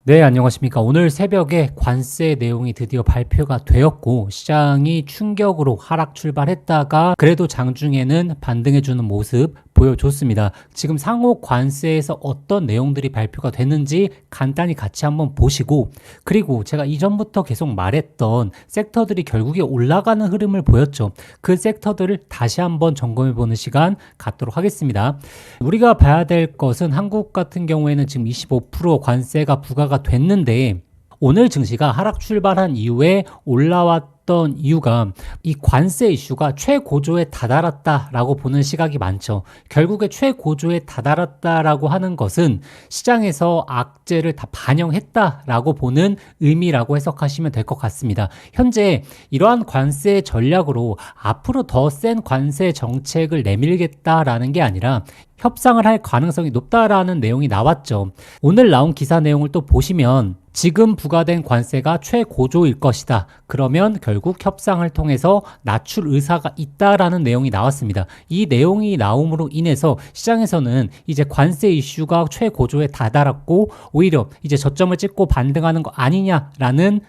네, 안녕하십니까. 오늘 새벽에 관세 내용이 드디어 발표가 되었고, 시장이 충격으로 하락 출발했다가, 그래도 장중에는 반등해주는 모습 보여줬습니다. 지금 상호 관세에서 어떤 내용들이 발표가 됐는지 간단히 같이 한번 보시고, 그리고 제가 이전부터 계속 말했던 섹터들이 결국에 올라가는 흐름을 보였죠. 그 섹터들을 다시 한번 점검해보는 시간 갖도록 하겠습니다. 우리가 봐야 될 것은 한국 같은 경우에는 지금 25% 관세가 부과가 됐는데 오늘 증시가 하락 출발한 이후에 올라왔던 이유가 이 관세 이슈가 최고조에 다다랐다라고 보는 시각이 많죠. 결국에 최고조에 다다랐다라고 하는 것은 시장에서 악재를 다 반영했다라고 보는 의미라고 해석하시면 될 것 같습니다. 현재 이러한 관세 전략으로 앞으로 더 센 관세 정책을 내밀겠다라는 게 아니라 협상을 할 가능성이 높다라는 내용이 나왔죠. 오늘 나온 기사 내용을 또 보시면 지금 부과된 관세가 최고조일 것이다. 그러면 결국 협상을 통해서 낮출 의사가 있다라는 내용이 나왔습니다. 이 내용이 나옴으로 인해서 시장에서는 이제 관세 이슈가 최고조에 다다랐고 오히려 이제 저점을 찍고 반등하는 거 아니냐라는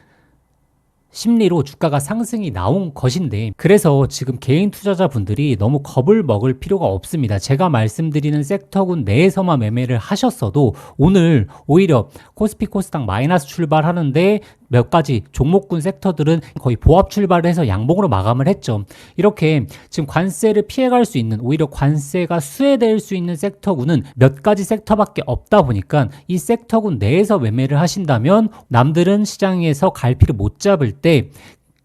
심리로 주가가 상승이 나온 것인데, 그래서 지금 개인 투자자분들이 너무 겁을 먹을 필요가 없습니다. 제가 말씀드리는 섹터군 내에서만 매매를 하셨어도 오늘 오히려 코스피 코스닥 마이너스 출발하는데 몇 가지 종목군 섹터들은 거의 보합 출발을 해서 양봉으로 마감을 했죠. 이렇게 지금 관세를 피해갈 수 있는, 오히려 관세가 수혜될 수 있는 섹터군은 몇 가지 섹터밖에 없다 보니까 이 섹터군 내에서 매매를 하신다면 남들은 시장에서 갈피를 못 잡을 때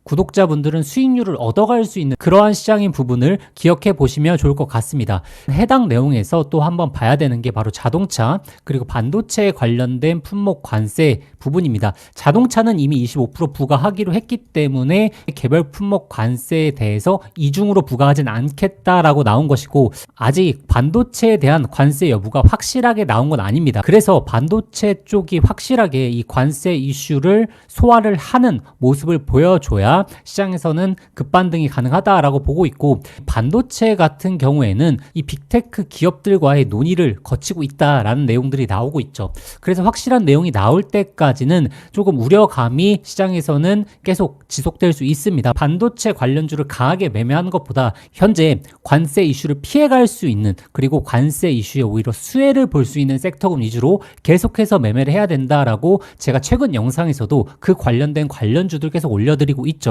구독자분들은 수익률을 얻어갈 수 있는 그러한 시장인 부분을 기억해 보시면 좋을 것 같습니다. 해당 내용에서 또 한번 봐야 되는 게 바로 자동차 그리고 반도체에 관련된 품목 관세 부분입니다. 자동차는 이미 25% 부과하기로 했기 때문에 개별 품목 관세에 대해서 이중으로 부과하진 않겠다라고 나온 것이고, 아직 반도체에 대한 관세 여부가 확실하게 나온 건 아닙니다. 그래서 반도체 쪽이 확실하게 이 관세 이슈를 소화를 하는 모습을 보여줘야 시장에서는 급반등이 가능하다라고 보고 있고, 반도체 같은 경우에는 이 빅테크 기업들과의 논의를 거치고 있다라는 내용들이 나오고 있죠. 그래서 확실한 내용이 나올 때까지는 조금 우려감이 시장에서는 계속 지속될 수 있습니다. 반도체 관련주를 강하게 매매하는 것보다 현재 관세 이슈를 피해갈 수 있는, 그리고 관세 이슈에 오히려 수혜를 볼 수 있는 섹터군 위주로 계속해서 매매를 해야 된다라고 제가 최근 영상에서도 그 관련된 관련주들 계속 올려드리고 있죠.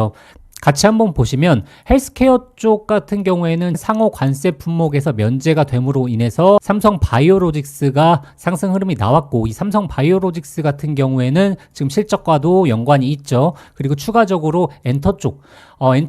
같이 한번 보시면 헬스케어 쪽 같은 경우에는 상호 관세 품목에서 면제가 됨으로 인해서 삼성바이오로직스가 상승 흐름이 나왔고, 이 삼성바이오로직스 같은 경우에는 지금 실적과도 연관이 있죠. 그리고 추가적으로 엔터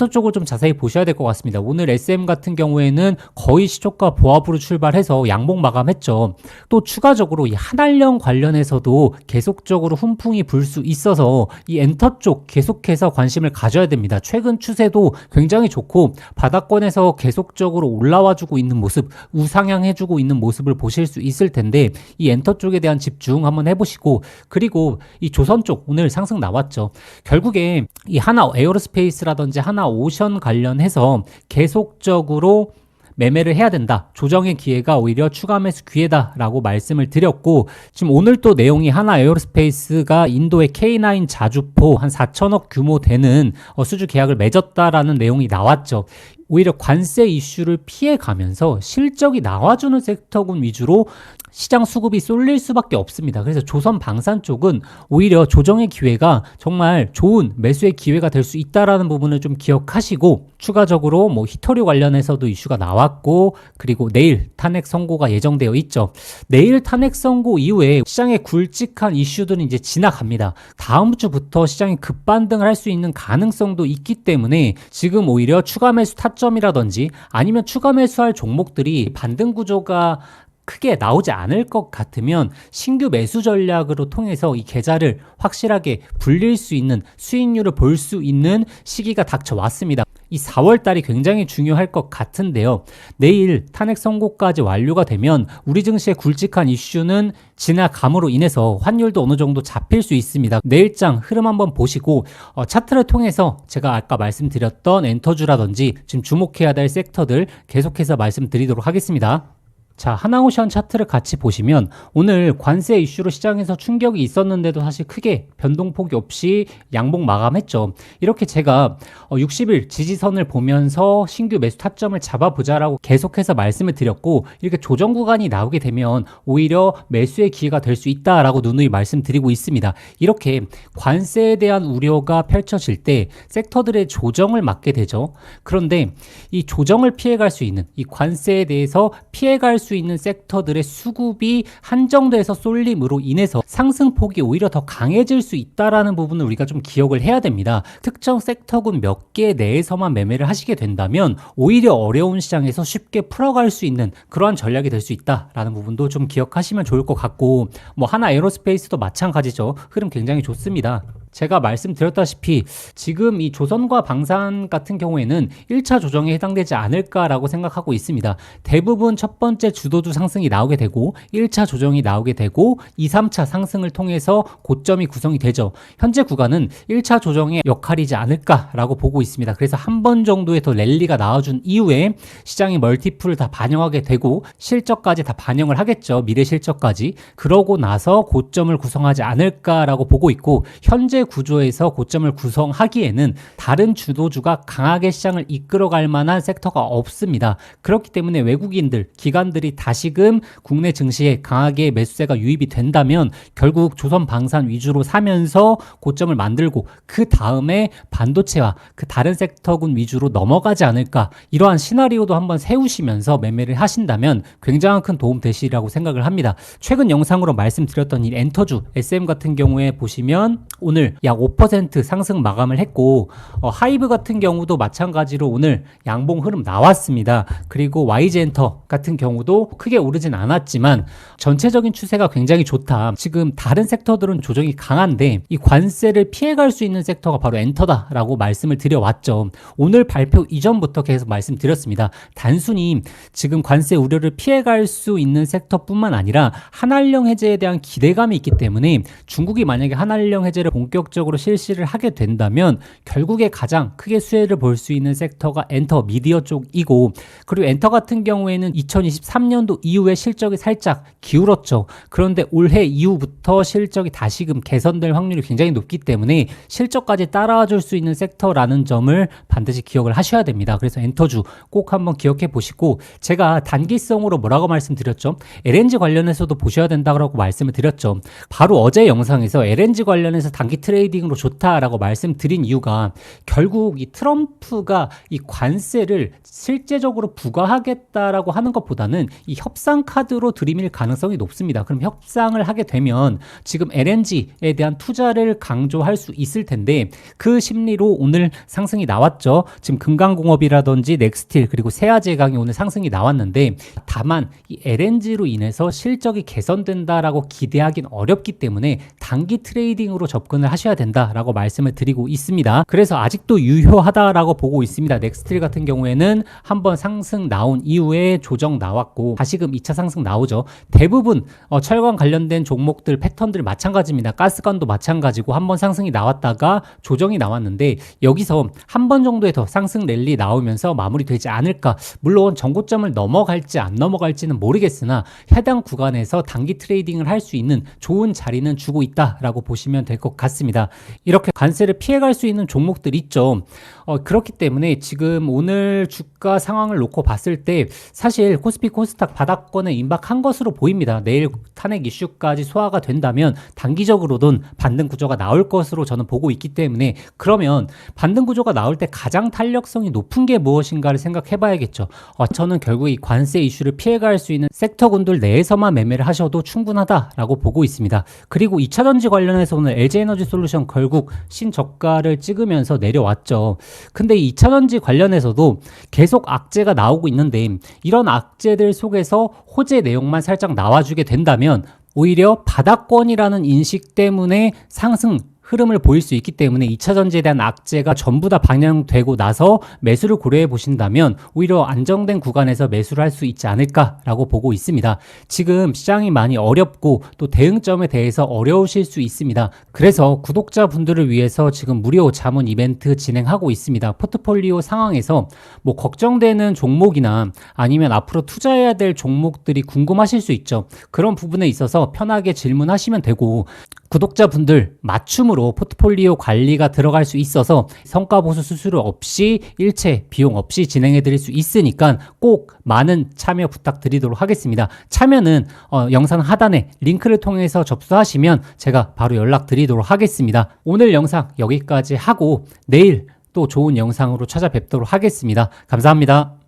쪽을 좀 자세히 보셔야 될 것 같습니다. 오늘 SM 같은 경우에는 거의 시초가 보합으로 출발해서 양봉 마감했죠. 또 추가적으로 이 한알령 관련해서도 계속적으로 훈풍이 불 수 있어서 이 엔터 쪽 계속해서 관심을 가져야 됩니다. 최근 추세도 굉장히 좋고 바닥권에서 계속적으로 올라와주고 있는 모습, 우상향해주고 있는 모습을 보실 수 있을 텐데 이 엔터 쪽에 대한 집중 한번 해보시고, 그리고 이 조선 쪽 오늘 상승 나왔죠. 결국에 이 하나 에어로스페이스라든지 하나 오션 관련해서 계속적으로 매매를 해야 된다. 조정의 기회가 오히려 추가 매수 기회다라고 말씀을 드렸고, 지금 오늘 또 내용이 하나 에어로스페이스가 인도의 K9 자주포 한 4천억 규모 되는 수주 계약을 맺었다라는 내용이 나왔죠. 오히려 관세 이슈를 피해가면서 실적이 나와주는 섹터군 위주로 시장 수급이 쏠릴 수밖에 없습니다. 그래서 조선 방산 쪽은 오히려 조정의 기회가 정말 좋은 매수의 기회가 될 수 있다라는 부분을 좀 기억하시고, 추가적으로 뭐 히토류 관련해서도 이슈가 나왔고, 그리고 내일 탄핵 선고가 예정되어 있죠. 내일 탄핵 선고 이후에 시장의 굵직한 이슈들은 이제 지나갑니다. 다음 주부터 시장이 급반등을 할 수 있는 가능성도 있기 때문에 지금 오히려 추가 매수 타점이라든지 아니면 추가 매수할 종목들이 반등 구조가 크게 나오지 않을 것 같으면 신규 매수 전략으로 통해서 이 계좌를 확실하게 불릴 수 있는, 수익률을 볼 수 있는 시기가 닥쳐왔습니다. 이 4월 달이 굉장히 중요할 것 같은데요. 내일 탄핵 선고까지 완료가 되면 우리 증시의 굵직한 이슈는 지나감으로 인해서 환율도 어느 정도 잡힐 수 있습니다. 내일장 흐름 한번 보시고 차트를 통해서 제가 아까 말씀드렸던 엔터주라든지 지금 주목해야 될 섹터들 계속해서 말씀드리도록 하겠습니다. 자, 하나오션 차트를 같이 보시면 오늘 관세 이슈로 시장에서 충격이 있었는데도 사실 크게 변동폭이 없이 양봉 마감했죠. 이렇게 제가 60일 지지선을 보면서 신규 매수 타점을 잡아보자라고 계속해서 말씀을 드렸고, 이렇게 조정 구간이 나오게 되면 오히려 매수의 기회가 될 수 있다라고 누누이 말씀드리고 있습니다. 이렇게 관세에 대한 우려가 펼쳐질 때 섹터들의 조정을 맞게 되죠. 그런데 이 조정을 피해갈 수 있는, 이 관세에 대해서 피해갈 수 있는 섹터들의 수급이 한정돼서 쏠림으로 인해서 상승폭이 오히려 더 강해질 수 있다라는 부분을 우리가 좀 기억을 해야 됩니다. 특정 섹터군 몇 개 내에서만 매매를 하시게 된다면 오히려 어려운 시장에서 쉽게 풀어갈 수 있는 그러한 전략이 될 수 있다라는 부분도 좀 기억하시면 좋을 것 같고, 뭐 하나 에어로스페이스도 마찬가지죠. 흐름 굉장히 좋습니다. 제가 말씀드렸다시피 지금 이 조선과 방산 같은 경우에는 1차 조정에 해당되지 않을까라고 생각하고 있습니다. 대부분 첫 번째 주도주 상승이 나오게 되고 1차 조정이 나오게 되고 2, 3차 상승을 통해서 고점이 구성이 되죠. 현재 구간은 1차 조정의 역할이지 않을까라고 보고 있습니다. 그래서 한 번 정도의 더 랠리가 나와준 이후에 시장이 멀티플을 다 반영하게 되고 실적까지 다 반영을 하겠죠. 미래 실적까지. 그러고 나서 고점을 구성하지 않을까라고 보고 있고, 현재 구조에서 고점을 구성하기에는 다른 주도주가 강하게 시장을 이끌어갈 만한 섹터가 없습니다. 그렇기 때문에 외국인들, 기관들이 다시금 국내 증시에 강하게 매수세가 유입이 된다면 결국 조선 방산 위주로 사면서 고점을 만들고 그 다음에 반도체와 그 다른 섹터군 위주로 넘어가지 않을까, 이러한 시나리오도 한번 세우시면서 매매를 하신다면 굉장한 큰 도움 되시리라고 생각을 합니다. 최근 영상으로 말씀드렸던 이 엔터주 SM 같은 경우에 보시면 오늘 약 5% 상승 마감을 했고, 하이브 같은 경우도 마찬가지로 오늘 양봉 흐름 나왔습니다. 그리고 YG엔터 같은 경우도 크게 오르진 않았지만 전체적인 추세가 굉장히 좋다. 지금 다른 섹터들은 조정이 강한데 이 관세를 피해갈 수 있는 섹터가 바로 엔터다라고 말씀을 드려왔죠. 오늘 발표 이전부터 계속 말씀드렸습니다. 단순히 지금 관세 우려를 피해갈 수 있는 섹터뿐만 아니라 한한령 해제에 대한 기대감이 있기 때문에 중국이 만약에 한한령 해제를 본격적으로 실시를 하게 된다면 결국에 가장 크게 수혜를 볼 수 있는 섹터가 엔터 미디어 쪽이고, 그리고 엔터 같은 경우에는 2023년도 이후에 실적이 살짝 기울었죠. 그런데 올해 이후부터 실적이 다시금 개선될 확률이 굉장히 높기 때문에 실적까지 따라와 줄 수 있는 섹터라는 점을 반드시 기억을 하셔야 됩니다. 그래서 엔터주 꼭 한번 기억해 보시고, 제가 단기성으로 뭐라고 말씀드렸죠? LNG 관련해서도 보셔야 된다고 말씀을 드렸죠. 바로 어제 영상에서 LNG 관련해서 단기 트레이딩으로 좋다라고 말씀드린 이유가, 결국 이 트럼프가 이 관세를 실제적으로 부과하겠다라고 하는 것보다는 이 협상 카드로 들이밀 가능성이 높습니다. 그럼 협상을 하게 되면 지금 LNG에 대한 투자를 강조할 수 있을 텐데 그 심리로 오늘 상승이 나왔죠. 지금 금강공업이라든지 넥스틸 그리고 세아제강이 오늘 상승이 나왔는데, 다만 이 LNG로 인해서 실적이 개선된다라고 기대하긴 어렵기 때문에 단기 트레이딩으로 접근을 하셔야 된다라고 말씀을 드리고 있습니다. 그래서 아직도 유효하다라고 보고 있습니다. 넥스틸 같은 경우에는 한번 상승 나온 이후에 조정 나왔고 다시금 2차 상승 나오죠. 대부분 철강 관련된 종목들 패턴들 마찬가지입니다. 가스관도 마찬가지고 한번 상승이 나왔다가 조정이 나왔는데 여기서 한 번 정도의 더 상승 랠리 나오면서 마무리되지 않을까. 물론 전고점을 넘어갈지 안 넘어갈지는 모르겠으나 해당 구간에서 단기 트레이딩을 할 수 있는 좋은 자리는 주고 있다라고 보시면 될 것 같습니다. 이렇게 관세를 피해갈 수 있는 종목들 있죠. 그렇기 때문에 지금 오늘 주가 상황을 놓고 봤을 때 사실 코스피 코스닥 바닥권에 임박한 것으로 보입니다. 내일 탄핵 이슈까지 소화가 된다면 단기적으로는 반등 구조가 나올 것으로 저는 보고 있기 때문에, 그러면 반등 구조가 나올 때 가장 탄력성이 높은 게 무엇인가를 생각해 봐야겠죠. 저는 결국 이 관세 이슈를 피해갈 수 있는 섹터군들 내에서만 매매를 하셔도 충분하다라고 보고 있습니다. 그리고 2차전지 관련해서 오늘 LG에너지솔루션 결국 신저가를 찍으면서 내려왔죠. 근데 이 2차전지 관련해서도 계속 악재가 나오고 있는데, 이런 악재들 속에서 호재 내용만 살짝 나와주게 된다면 오히려 바닥권이라는 인식 때문에 상승 흐름을 보일 수 있기 때문에 2차 전지에 대한 악재가 전부 다 반영되고 나서 매수를 고려해 보신다면 오히려 안정된 구간에서 매수를 할 수 있지 않을까라고 보고 있습니다. 지금 시장이 많이 어렵고 또 대응점에 대해서 어려우실 수 있습니다. 그래서 구독자분들을 위해서 지금 무료 자문 이벤트 진행하고 있습니다. 포트폴리오 상황에서 뭐 걱정되는 종목이나 아니면 앞으로 투자해야 될 종목들이 궁금하실 수 있죠. 그런 부분에 있어서 편하게 질문하시면 되고, 구독자분들 맞춤으로 포트폴리오 관리가 들어갈 수 있어서 성과보수 수수료 없이 일체 비용 없이 진행해 드릴 수 있으니까 꼭 많은 참여 부탁드리도록 하겠습니다. 참여는 영상 하단에 링크를 통해서 접수하시면 제가 바로 연락드리도록 하겠습니다. 오늘 영상 여기까지 하고 내일 또 좋은 영상으로 찾아뵙도록 하겠습니다. 감사합니다.